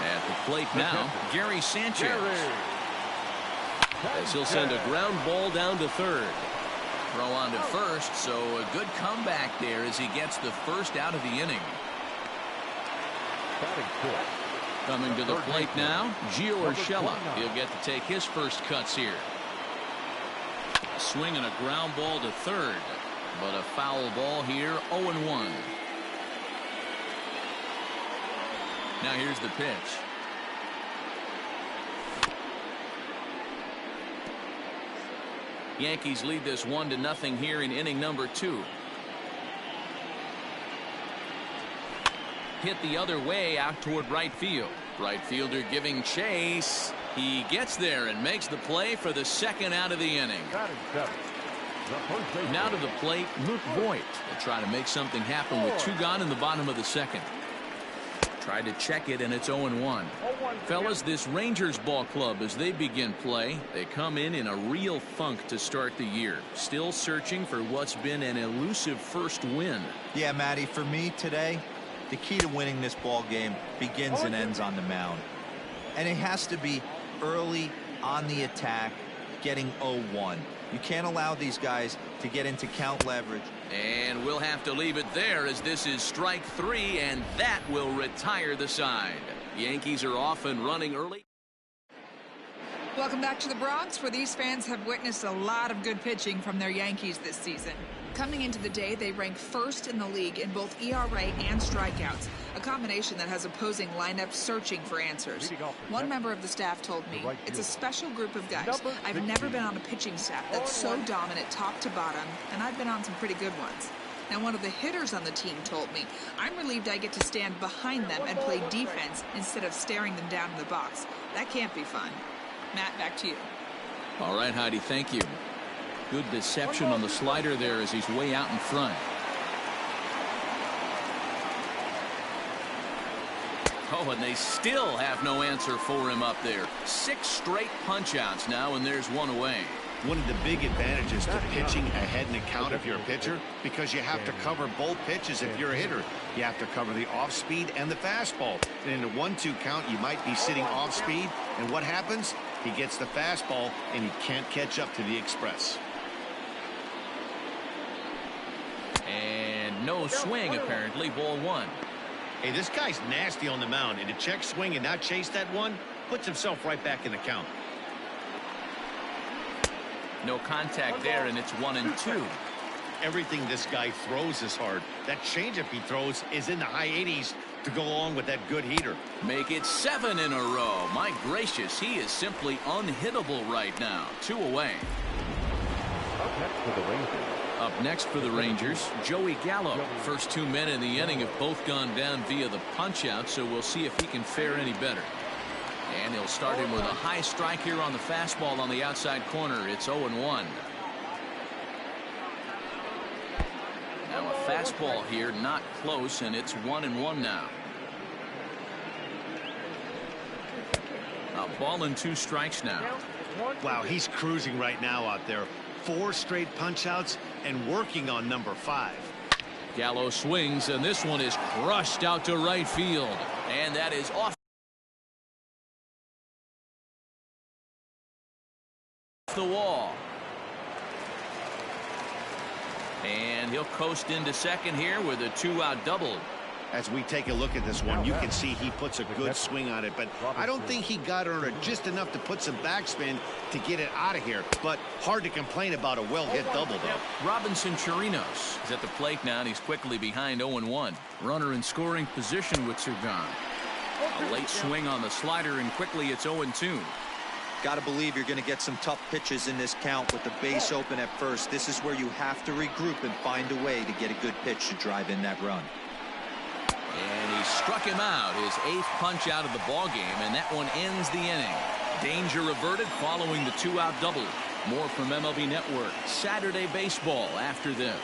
At the plate now, Gary Sanchez. As he'll send a ground ball down to third. Throw on to first, so a good comeback there as he gets the first out of the inning. Coming to the plate now, Gio Urshela. He'll get to take his first cuts here. A swing and a ground ball to third, but a foul ball here, 0-1. Now here's the pitch. Yankees lead this 1-0 here in inning number 2. Hit the other way out toward right field. Right fielder giving chase. He gets there and makes the play for the second out of the inning. Now to the plate, Luke Voigt will try to make something happen with 2 gone in the bottom of the second. Tried to check it, and it's 0-1. Fellas, this Rangers ball club, as they begin play, they come in a real funk to start the year. Still searching for what's been an elusive first win. Yeah, Matty, for me today, the key to winning this ball game begins and ends on the mound. And it has to be early on the attack, getting 0-1. You can't allow these guys to get into count leverage. And we'll have to leave it there, as this is strike 3, and that will retire the side. Yankees are off and running early. Welcome back to the Bronx, where these fans have witnessed a lot of good pitching from their Yankees this season. Coming into the day, they rank first in the league in both ERA and strikeouts, a combination that has opposing lineups searching for answers. One member of the staff told me, it's a special group of guys. I've never been on a pitching staff that's so dominant top to bottom, and I've been on some pretty good ones. Now, one of the hitters on the team told me, I'm relieved I get to stand behind them and play defense instead of staring them down in the box. That can't be fun. Matt, back to you. All right, Heidi, thank you. Good deception on the slider there as he's way out in front. Oh, and they still have no answer for him up there. 6 straight punch-outs now, and there's 1 away. One of the big advantages to pitching ahead in the count if you're a pitcher, because you have to cover both pitches if you're a hitter. You have to cover the off-speed and the fastball. And in a 1-2 count, you might be sitting off-speed, and what happens? He gets the fastball, and he can't catch up to the express. And no swing, apparently. Ball 1. Hey, this guy's nasty on the mound, and to check swing and not chase that one puts himself right back in the count. No contact there, and it's 1-2. Everything this guy throws is hard. That changeup he throws is in the high 80s to go along with that good heater. Make it 7 in a row. My gracious, he is simply unhittable right now. 2 away. Up next for the Rangers, Joey Gallo. First 2 men in the inning have both gone down via the punch-out, so we'll see if he can fare any better. And he'll start him with a high strike here on the fastball on the outside corner. It's 0-1. Now a fastball here, not close, and it's 1-1 now. A ball and 2 strikes now. Wow, he's cruising right now out there. 4 straight punch-outs and working on number 5. Gallo swings, and this one is crushed out to right field. And that is off the wall. And he'll coast into second here with a 2-out double. As we take a look at this one, you can see he puts a good swing on it, but I don't think he got under it just enough to put some backspin to get it out of here. But hard to complain about a well-hit double, though. Robinson Chirinos is at the plate now, and he's quickly behind 0-1. Runner in scoring position with 2 gone. A late swing on the slider, and quickly it's 0-2. Got to believe you're going to get some tough pitches in this count with the base open at first. This is where you have to regroup and find a way to get a good pitch to drive in that run. And he struck him out, his 8th punch out of the ball game, and that one ends the inning. Danger averted following the 2-out double. More from MLB Network Saturday Baseball after this.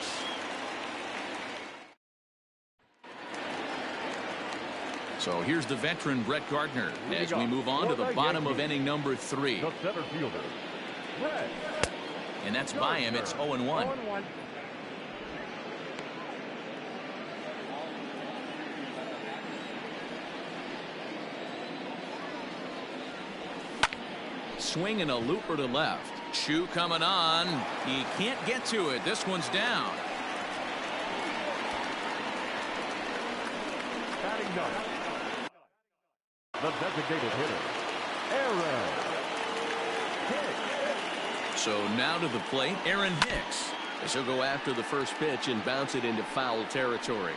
So here's the veteran Brett Gardner as we move on to the bottom of inning number 3. And that's by him. It's 0-1. swing and a looper to left. Shoe coming on. He can't get to it. This one's down. Batting ninth, the designated hitter, Aaron Hicks. So now to the plate, Aaron Hicks, as he'll go after the first pitch and bounce it into foul territory.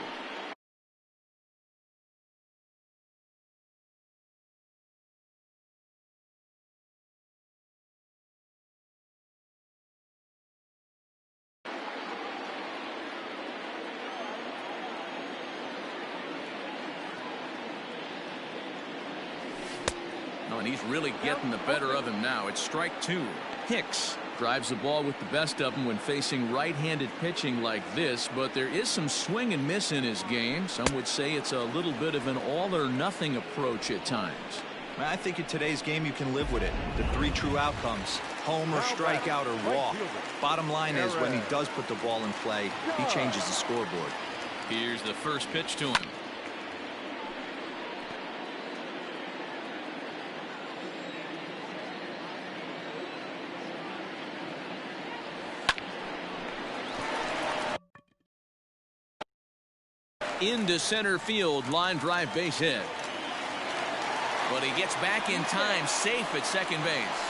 And he's really getting the better of him now. It's strike two. Hicks drives the ball with the best of them when facing right-handed pitching like this, but there is some swing and miss in his game. Some would say it's a little bit of an all-or-nothing approach at times. I think in today's game you can live with it. The three true outcomes: home or strikeout or walk. Bottom line is, when he does put the ball in play, he changes the scoreboard. Here's the first pitch to him. Into center field, line drive, base hit. But he gets back in time, safe at second base.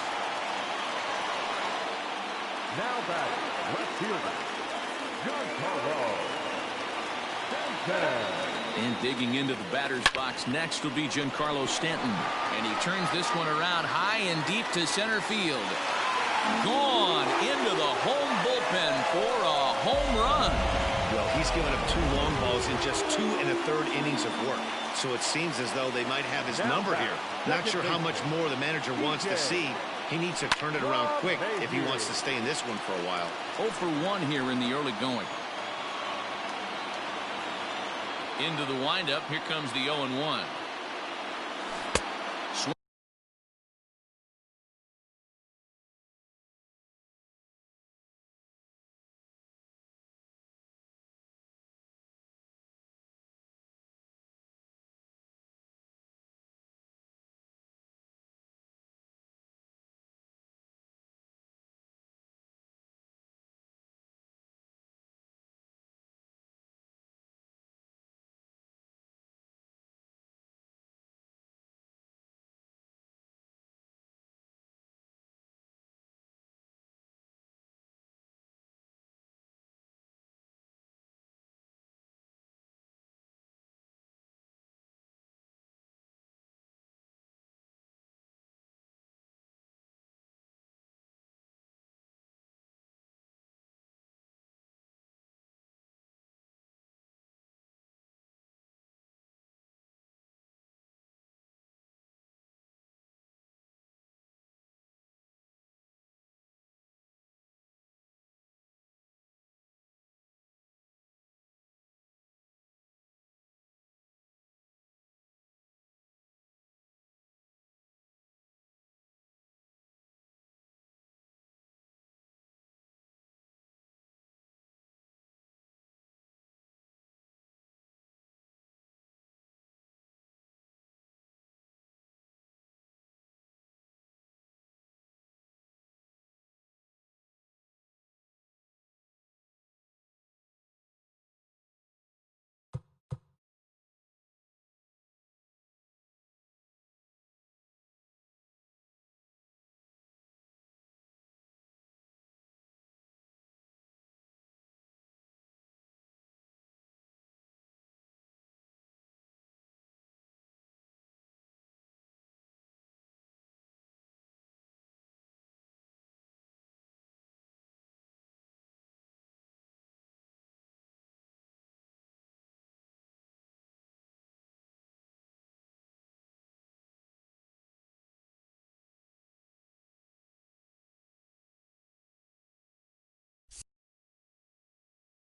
Now batting, left fielder, Giancarlo Stanton. And digging into the batter's box next will be Giancarlo Stanton. And he turns this one around high and deep to center field. Gone into the home bullpen for a home run. Well, he's given up 2 long balls in just 2 1/3 innings of work. So it seems as though they might have his number here. Not sure how much more the manager wants to see. He needs to turn it around quick if he wants to stay in this one for a while. 0 for 1 here in the early going. Into the windup. Here comes the 0-1.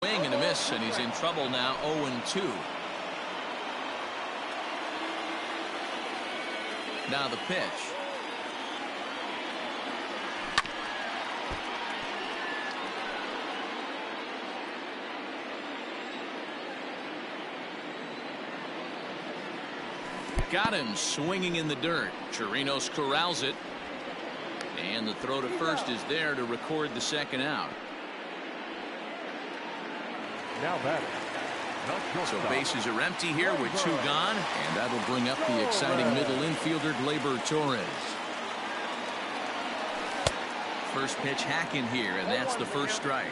Swing and a miss, and he's in trouble now. 0-2. Now the pitch. Got him swinging in the dirt. Chirinos corrals it. And the throw to first is there to record the second out. Now batting. So bases are empty here with 2 gone, and that'll bring up the exciting middle infielder Gleyber Torres. First pitch hacking here, and that's the first strike.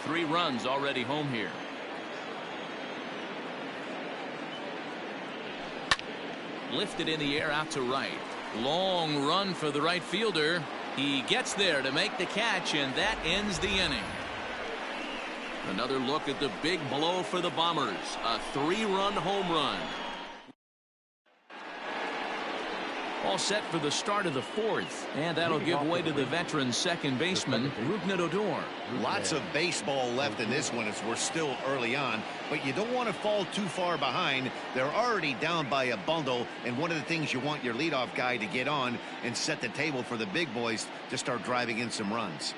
3 runs already home here. Lifted in the air out to right. Long run for the right fielder. He gets there to make the catch, and that ends the inning. Another look at the big blow for the Bombers. A 3-run home run. All set for the start of the 4th, and that'll give way to the veteran second baseman, Rougned Odor. Lots of baseball left in this one as we're still early on, but you don't want to fall too far behind. They're already down by a bundle, and one of the things you want your leadoff guy to get on and set the table for the big boys to start driving in some runs.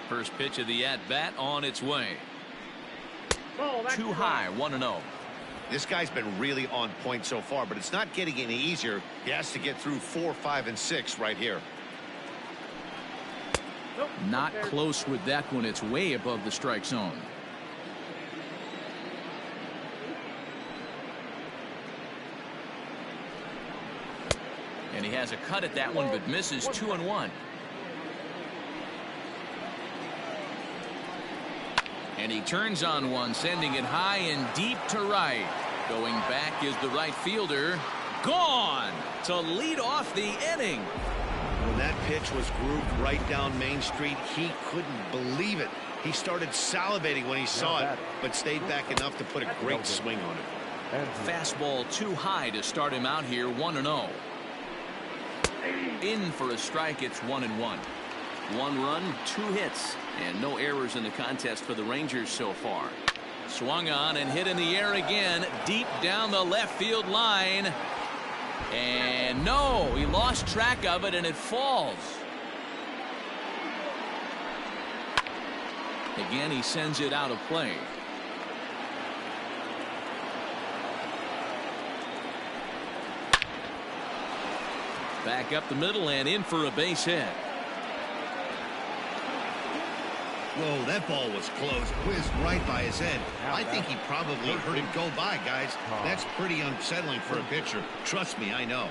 First pitch of the at-bat on its way. Too high, 1-0. This guy's been really on point so far, but it's not getting any easier. He has to get through 4, 5, and 6 right here. Not close with that one. It's way above the strike zone. And he has a cut at that one, but misses. 2-1. And he turns on one, sending it high and deep to right. Going back is the right fielder. Gone to lead off the inning. When that pitch was grooved right down Main Street, he couldn't believe it. He started salivating when he saw it, but stayed back enough to put a great swing on it. Fastball too high to start him out here. 1-0. In for a strike. It's 1-1. 1 run, 2 hits, and no errors in the contest for the Rangers so far. Swung on and hit in the air again, deep down the left field line. And no, he lost track of it, and it falls. Again, he sends it out of play. Back up the middle and in for a base hit. Whoa, that ball was close. Whizzed right by his head. I think he probably heard it go by, guys. That's pretty unsettling for a pitcher. Trust me, I know.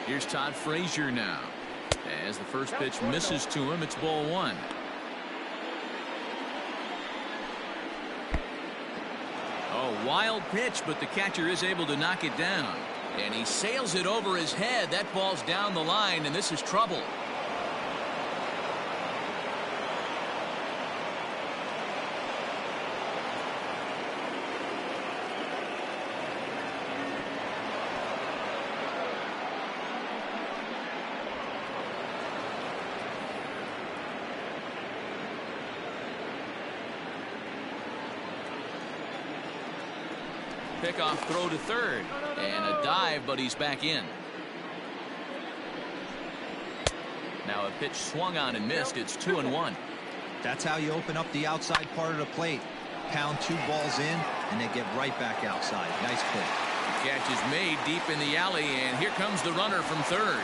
Here's Todd Frazier now. As the first pitch misses to him, it's ball 1. Oh, wild pitch, but the catcher is able to knock it down. And he sails it over his head. That ball's down the line, and this is trouble. Pickoff throw to third, and a dive, but he's back in. Now a pitch swung on and missed. It's 2-1. That's how you open up the outside part of the plate. Pound 2 balls in, and they get right back outside. Nice pitch. The catch is made deep in the alley, and here comes the runner from third.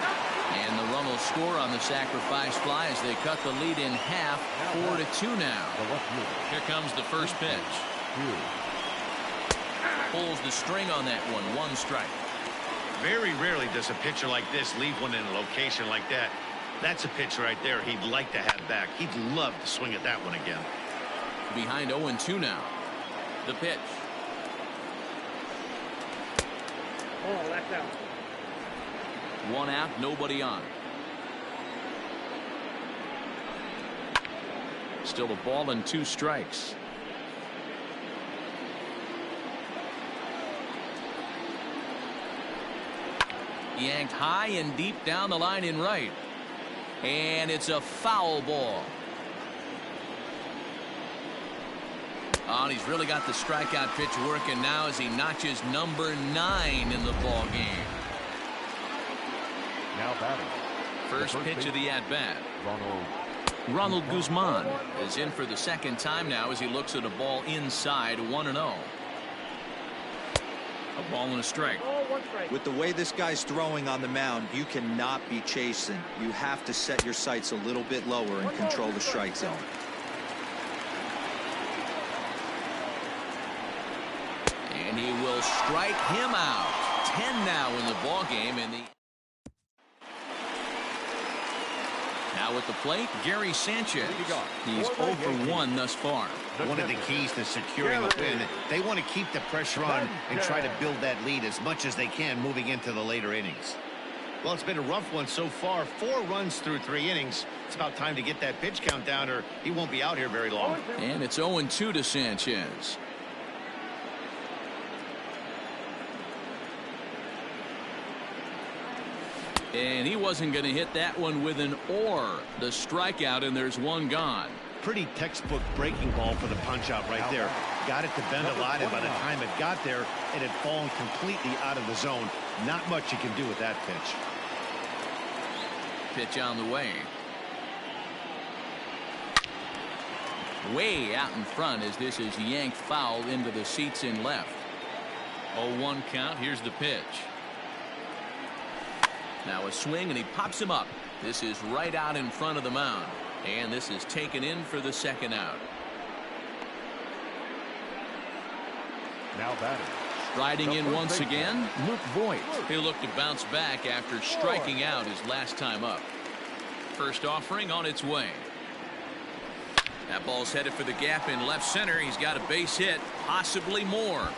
And the run will score on the sacrifice fly as they cut the lead in half. 4-2 now. Here comes the first pitch. Pulls the string on that one. 1 strike. Very rarely does a pitcher like this leave one in a location like that. That's a pitch right there he'd like to have back. He'd love to swing at that one again. Behind 0-2 now. The pitch. Oh, that's out. 1 out, nobody on. Still a ball and 2 strikes. Yanked high and deep down the line in right. And it's a foul ball. Oh, and he's really got the strikeout pitch working now as he notches number 9 in the ball game. Now batting. First pitch of the at-bat. Ronald Guzman is in for the second time now as he looks at a ball inside 1-0. A ball and a strike. With the way this guy's throwing on the mound, you cannot be chasing. You have to set your sights a little bit lower and control the strike zone. And he will strike him out. 10 now in the ball game. Now at the plate, Gary Sanchez. He's 0 for 1 thus far. One of the keys to securing a win, they want to keep the pressure on and try to build that lead as much as they can moving into the later innings. Well, it's been a rough one so far. 4 runs through 3 innings. It's about time to get that pitch count down or he won't be out here very long. And it's 0-2 to Sanchez. And he wasn't going to hit that one with an or. The strikeout, and there's one gone. Pretty textbook breaking ball for the punch out right there. Got it to bend a lot, and by the time it got there, it had fallen completely out of the zone. Not much you can do with that pitch. Pitch on the way. Way out in front as this is yanked foul into the seats in left. 0-1 count. Here's the pitch. Now a swing, and he pops him up. This is right out in front of the mound. And this is taken in for the second out. Now batting. Striding in once again, Luke Voigt. He'll look to bounce back after striking out his last time up. First offering on its way. That ball's headed for the gap in left center. He's got a base hit, possibly more.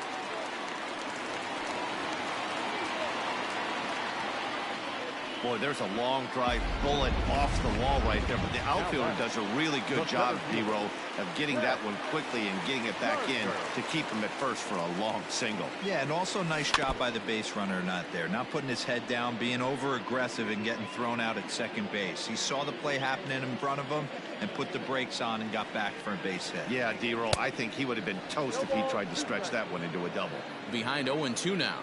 Boy, there's a long drive bullet off the wall right there, but the outfielder does a really good job, D-Row, of getting that one quickly and getting it back in to keep him at first for a long single. Yeah, and also nice job by the base runner not there. Not putting his head down, being over-aggressive and getting thrown out at second base. He saw the play happening in front of him and put the brakes on and got back for a base hit. Yeah, D-Row, I think he would have been toast if he tried to stretch that one into a double. Behind 0-2 now.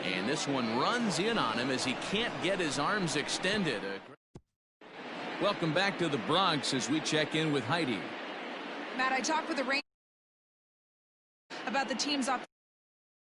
And this one runs in on him as he can't get his arms extended. Welcome back to the Bronx as we check in with Heidi. Matt, I talked with the Rangers about the team's